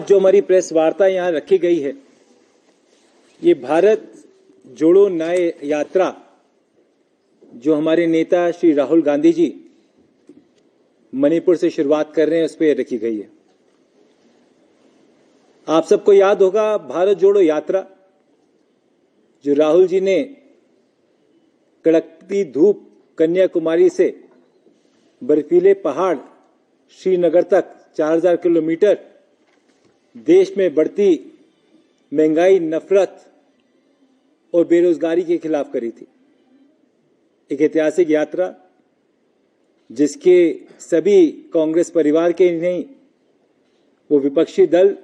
आज जो हमारी प्रेस वार्ता यहाँ रखी गई है, ये भारत जोड़ो न्याय यात्रा जो हमारे नेता श्री राहुल गांधी जी मणिपुर से शुरुआत कर रहे हैं, उस पर रखी गई है। आप सबको याद होगा भारत जोड़ो यात्रा जो राहुल जी ने कड़कती धूप कन्याकुमारी से बर्फीले पहाड़ श्रीनगर तक 4000 किलोमीटर देश में बढ़ती महंगाई, नफरत और बेरोजगारी के खिलाफ करी थी। एक ऐतिहासिक यात्रा जिसके सभी कांग्रेस परिवार के नहीं, वो विपक्षी दल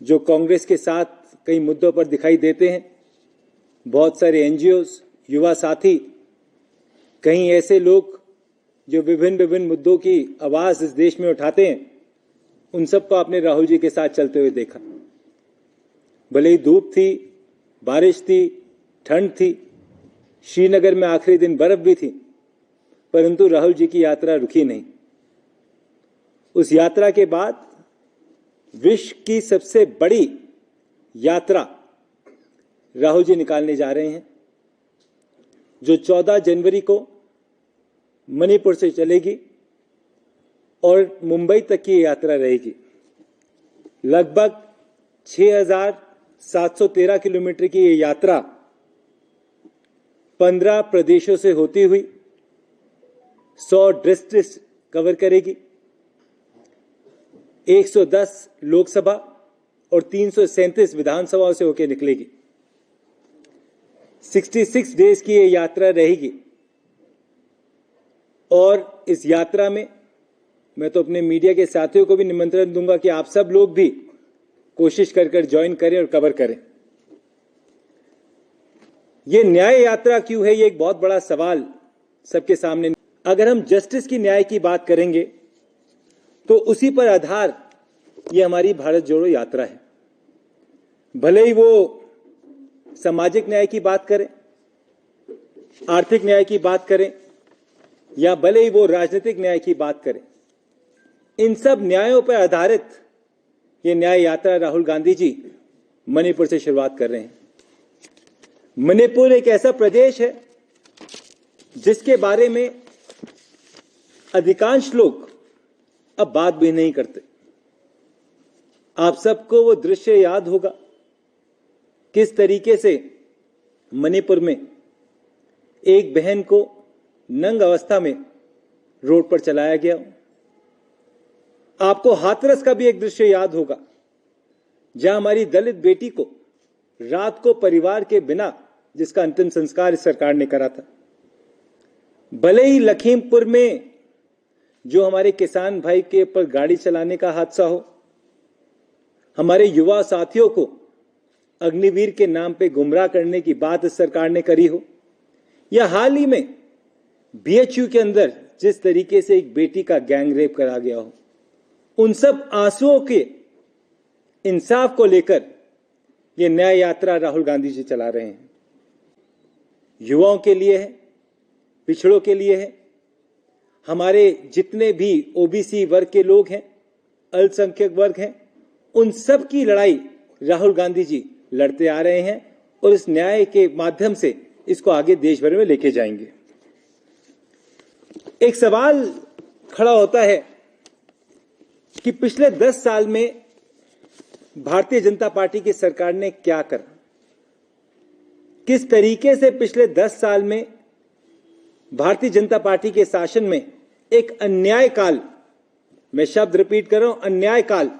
जो कांग्रेस के साथ कई मुद्दों पर दिखाई देते हैं, बहुत सारे एनजीओज, युवा साथी, कई ऐसे लोग जो विभिन्न मुद्दों की आवाज इस देश में उठाते हैं, उन सबको आपने राहुल जी के साथ चलते हुए देखा। भले ही धूप थी, बारिश थी, ठंड थी, श्रीनगर में आखिरी दिन बर्फ भी थी, परंतु राहुल जी की यात्रा रुकी नहीं। उस यात्रा के बाद विश्व की सबसे बड़ी यात्रा राहुल जी निकालने जा रहे हैं, जो 14 जनवरी को मणिपुर से चलेगी और मुंबई तक की यात्रा रहेगी। लगभग 6713 किलोमीटर की ये यात्रा 15 प्रदेशों से होती हुई 100 डिस्ट्रिक्ट कवर करेगी, 110 लोकसभा और 337 विधानसभाओं से होकर निकलेगी। 66 डेज की ये यात्रा रहेगी और इस यात्रा में मैं तो अपने मीडिया के साथियों को भी निमंत्रण दूंगा कि आप सब लोग भी कोशिश कर ज्वाइन करें और कवर करें। ये न्याय यात्रा क्यों है, ये एक बहुत बड़ा सवाल सबके सामने। अगर हम जस्टिस की, न्याय की बात करेंगे तो उसी पर आधार ये हमारी भारत जोड़ो यात्रा है। भले ही वो सामाजिक न्याय की बात करें, आर्थिक न्याय की बात करें, या भले ही वो राजनीतिक न्याय की बात करें, इन सब न्यायों पर आधारित ये न्याय यात्रा राहुल गांधी जी मणिपुर से शुरुआत कर रहे हैं। मणिपुर एक ऐसा प्रदेश है जिसके बारे में अधिकांश लोग अब बात भी नहीं करते। आप सबको वो दृश्य याद होगा किस तरीके से मणिपुर में एक बहन को नंग अवस्था में रोड पर चलाया गया। आपको हाथरस का भी एक दृश्य याद होगा जहां हमारी दलित बेटी को रात को परिवार के बिना, जिसका अंतिम संस्कार इस सरकार ने करा था। भले ही लखीमपुर में जो हमारे किसान भाई के ऊपर गाड़ी चलाने का हादसा हो, हमारे युवा साथियों को अग्निवीर के नाम पे गुमराह करने की बात इस सरकार ने करी हो, या हाल ही में बीएचयू के अंदर जिस तरीके से एक बेटी का गैंग रेप करा गया हो, उन सब आंसुओं के इंसाफ को लेकर ये न्याय यात्रा राहुल गांधी जी चला रहे हैं। युवाओं के लिए है, पिछड़ों के लिए है, हमारे जितने भी ओबीसी वर्ग के लोग हैं, अल्पसंख्यक वर्ग हैं, उन सब की लड़ाई राहुल गांधी जी लड़ते आ रहे हैं और इस न्याय के माध्यम से इसको आगे देश भर में लेके जाएंगे। एक सवाल खड़ा होता है कि पिछले 10 साल में भारतीय जनता पार्टी की सरकार ने क्या करा, किस तरीके से पिछले 10 साल में भारतीय जनता पार्टी के शासन में एक अन्याय काल, मैं शब्द रिपीट कर रहा हूं, अन्याय काल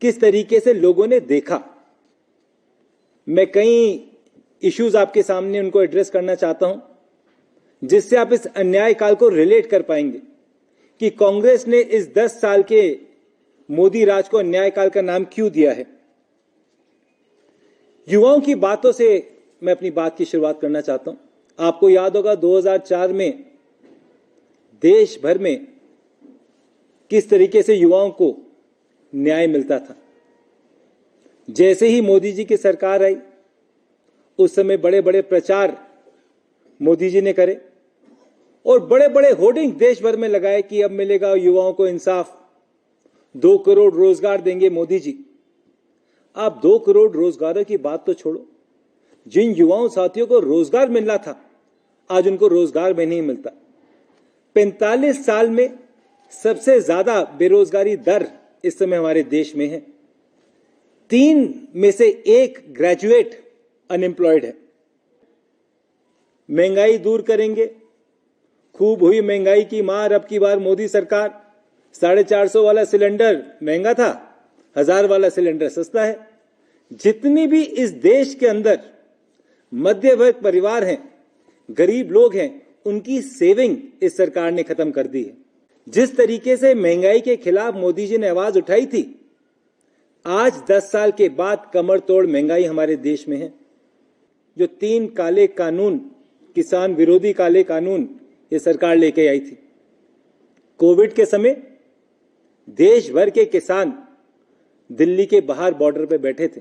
किस तरीके से लोगों ने देखा। मैं कई इश्यूज आपके सामने उनको एड्रेस करना चाहता हूं जिससे आप इस अन्याय काल को रिलेट कर पाएंगे कि कांग्रेस ने इस 10 साल के मोदी राज को अन्याय काल का नाम क्यों दिया है। युवाओं की बातों से मैं अपनी बात की शुरुआत करना चाहता हूं। आपको याद होगा 2004 में देश भर में किस तरीके से युवाओं को न्याय मिलता था। जैसे ही मोदी जी की सरकार आई, उस समय बड़े बड़े प्रचार मोदी जी ने करे और बड़े बड़े होर्डिंग देश भर में लगाए कि अब मिलेगा युवाओं को इंसाफ। 2 करोड़ रोजगार देंगे मोदी जी। आप 2 करोड़ रोजगारों की बात तो छोड़ो, जिन युवाओं साथियों को रोजगार मिलना था आज उनको रोजगार में नहीं मिलता। 45 साल में सबसे ज्यादा बेरोजगारी दर इस समय हमारे देश में है। 3 में से 1 ग्रेजुएट अनएम्प्लॉयड है। महंगाई दूर करेंगे। खूब हुई महंगाई की मार। अब की बार मोदी सरकार 450 वाला सिलेंडर महंगा था, 1000 वाला सिलेंडर सस्ता है। जितनी भी इस देश के अंदर मध्य वर्ग परिवार हैं, गरीब लोग हैं, उनकी सेविंग इस सरकार ने खत्म कर दी है। जिस तरीके से महंगाई के खिलाफ मोदी जी ने आवाज उठाई थी, आज 10 साल के बाद कमर तोड़ महंगाई हमारे देश में है। जो 3 काले कानून, किसान विरोधी काले कानून ये सरकार लेके आई थी, कोविड के समय देश भर के किसान दिल्ली के बाहर बॉर्डर पे बैठे थे।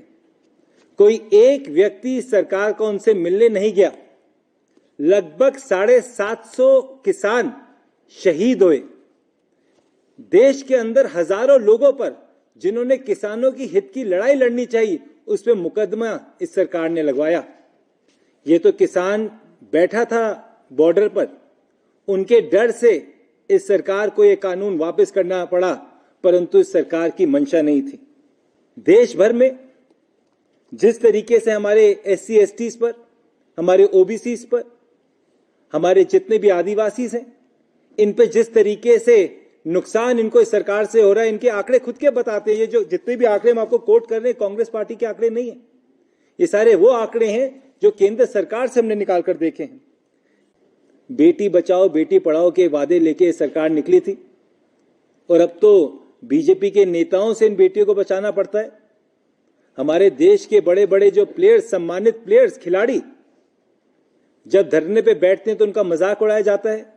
कोई एक व्यक्ति सरकार को उनसे मिलने नहीं गया। लगभग 750 किसान शहीद हुए। देश के अंदर हजारों लोगों पर जिन्होंने किसानों की हित की लड़ाई लड़नी चाहिए, उस पर मुकदमा इस सरकार ने लगवाया। ये तो किसान बैठा था बॉर्डर पर, उनके डर से इस सरकार को ये कानून वापस करना पड़ा, परंतु इस सरकार की मंशा नहीं थी। देश भर में जिस तरीके से हमारे SC STs पर, हमारे OBCs पर, हमारे जितने भी आदिवासी हैं, इन पे जिस तरीके से नुकसान इनको इस सरकार से हो रहा है, इनके आंकड़े खुद के बताते हैं। ये जो जितने भी आंकड़े हम आपको कोट कर रहे हैं, कांग्रेस पार्टी के आंकड़े नहीं है। ये सारे वो आंकड़े हैं जो केंद्र सरकार से हमने निकाल कर देखे हैं। बेटी बचाओ बेटी पढ़ाओ के वादे लेके सरकार निकली थी, और अब तो बीजेपी के नेताओं से इन बेटियों को बचाना पड़ता है। हमारे देश के बड़े बड़े जो प्लेयर्स, सम्मानित प्लेयर्स, खिलाड़ी जब धरने पे बैठते हैं तो उनका मजाक उड़ाया जाता है।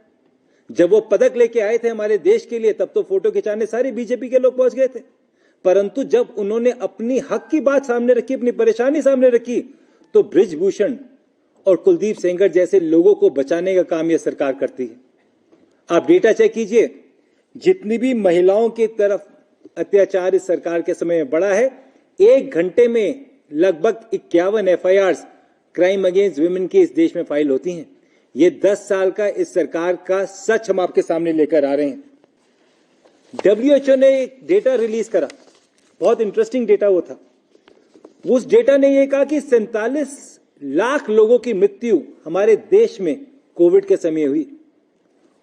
जब वो पदक लेके आए थे हमारे देश के लिए, तब तो फोटो खिंचाने सारे बीजेपी के लोग पहुंच गए थे। परंतु जब उन्होंने अपनी हक की बात सामने रखी, अपनी परेशानी सामने रखी, तो बृजभूषण और कुलदीप सेंगर जैसे लोगों को बचाने का काम यह सरकार करती है। आप डेटा चेक कीजिए, जितनी भी महिलाओं की तरफ अत्याचार इस सरकार के समय में बढ़ा है, 1 घंटे में लगभग 51 FIRs क्राइम अगेंस्ट वुमेन की इस देश में फाइल होती हैं। ये 10 साल का इस सरकार का सच हम आपके सामने लेकर आ रहे हैं। WHO ने एक डेटा रिलीज करा, बहुत इंटरेस्टिंग डेटा वो था। उस डेटा ने यह कहा कि 47 लाख लोगों की मृत्यु हमारे देश में कोविड के समय हुई,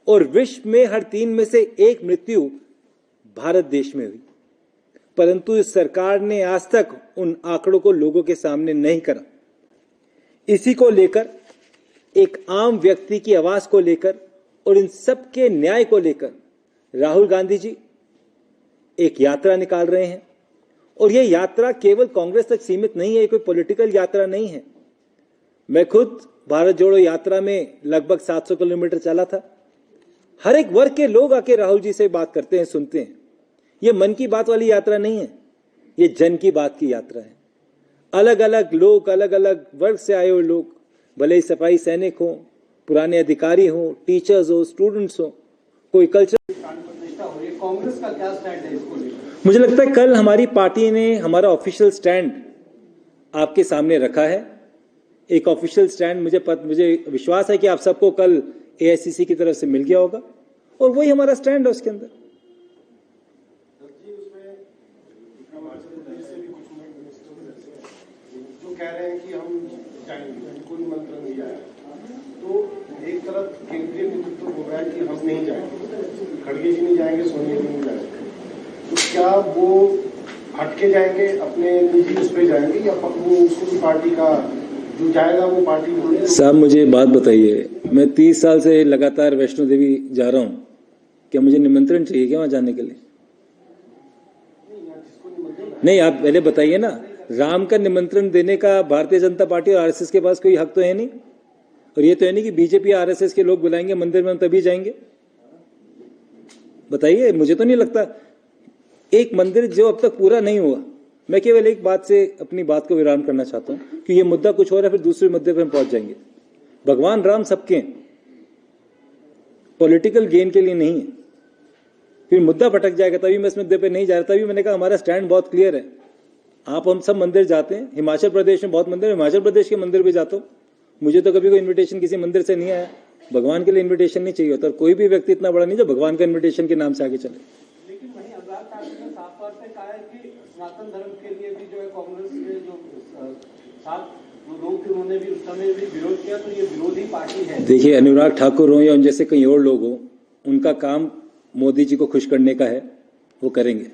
और विश्व में हर 3 में से 1 मृत्यु भारत देश में हुई। परंतु इस सरकार ने आज तक उन आंकड़ों को लोगों के सामने नहीं करा। इसी को लेकर, एक आम व्यक्ति की आवाज को लेकर और इन सब के न्याय को लेकर राहुल गांधी जी एक यात्रा निकाल रहे हैं। और यह यात्रा केवल कांग्रेस तक सीमित नहीं है, कोई पॉलिटिकल यात्रा नहीं है। मैं खुद भारत जोड़ो यात्रा में लगभग 700 किलोमीटर चला था। हर एक वर्ग के लोग आके राहुल जी से बात करते हैं, सुनते हैं। ये मन की बात वाली यात्रा नहीं है, ये जन की बात की यात्रा है। अलग अलग लोग, अलग अलग वर्ग से आए हुए लोग, भले ही सफाई सैनिक हो, पुराने अधिकारी हो, टीचर्स हो, स्टूडेंट्स हो, कोई कल्चर। कांग्रेस का क्या स्टैंड है इसको लेकर? मुझे लगता है कल हमारी पार्टी ने हमारा ऑफिशियल स्टैंड आपके सामने रखा है। एक ऑफिशियल स्टैंड मुझे विश्वास है कि आप सबको कल AICC की तरफ से मिल गया होगा, और वही हमारा स्टैंड है उसके अंदर। जो कह रहे हैं कि हम जाएंगे, कोई निमंत्रण नहीं आया, तो एक तरफ केंद्रीय नेतृत्व हो रहा है कि हम नहीं जाएंगे, खड़गे जी नहीं जाएंगे, सोनिया जी नहीं जाएंगे, तो क्या वो हटके जाएंगे, अपने निजी उस पर जाएंगे, या वो उसको पार्टी का जो जाएगा वो पार्टी? साहब मुझे बात बताइए, मैं 30 साल से लगातार वैष्णो देवी जा रहा हूँ, क्या मुझे निमंत्रण चाहिए क्या वहां जाने के लिए? नहीं, आप पहले बताइए ना। राम का निमंत्रण देने का भारतीय जनता पार्टी और RSS के पास कोई हक तो है नहीं, और ये तो है नहीं कि बीजेपी RSS के लोग बुलाएंगे मंदिर में हम तभी जाएंगे। बताइए, मुझे तो नहीं लगता। एक मंदिर जो अब तक पूरा नहीं हुआ, मैं केवल एक बात से अपनी बात को विराम करना चाहता हूं कि ये मुद्दा कुछ और है, फिर दूसरे मुद्दे पर हम पहुंच जाएंगे। भगवान राम सबके हैं, पॉलिटिकल गेन के लिए नहीं है। फिर मुद्दा भटक जाएगा, तभी मैं इस मुद्दे पे नहीं जा रहा। तभी मैंने कहा हमारा स्टैंड बहुत क्लियर है। आप हम सब मंदिर जाते हैं, हिमाचल प्रदेश में बहुत मंदिर है, हिमाचल प्रदेश के मंदिर भी जाता हूँ। मुझे तो कभी कोई इन्विटेशन किसी मंदिर से नहीं आया। भगवान के लिए इन्विटेशन नहीं चाहिए होता, और कोई भी व्यक्ति इतना बड़ा नहीं जो भगवान का इन्विटेशन के नाम से आगे चले। लेकिन वहीं अनुराग ठाकुर ने साफ तौर पे कहा है कि सनातन धर्म के लिए भी जो है कांग्रेस के जो साथ जो लोग थे उन्होंने भी उस समय भी विरोध किया, तो ये विरोधी पार्टी है। देखिए, अनुराग ठाकुर हो या उन जैसे कई और लोग हो, उनका काम मोदी जी को खुश करने का है, वो करेंगे।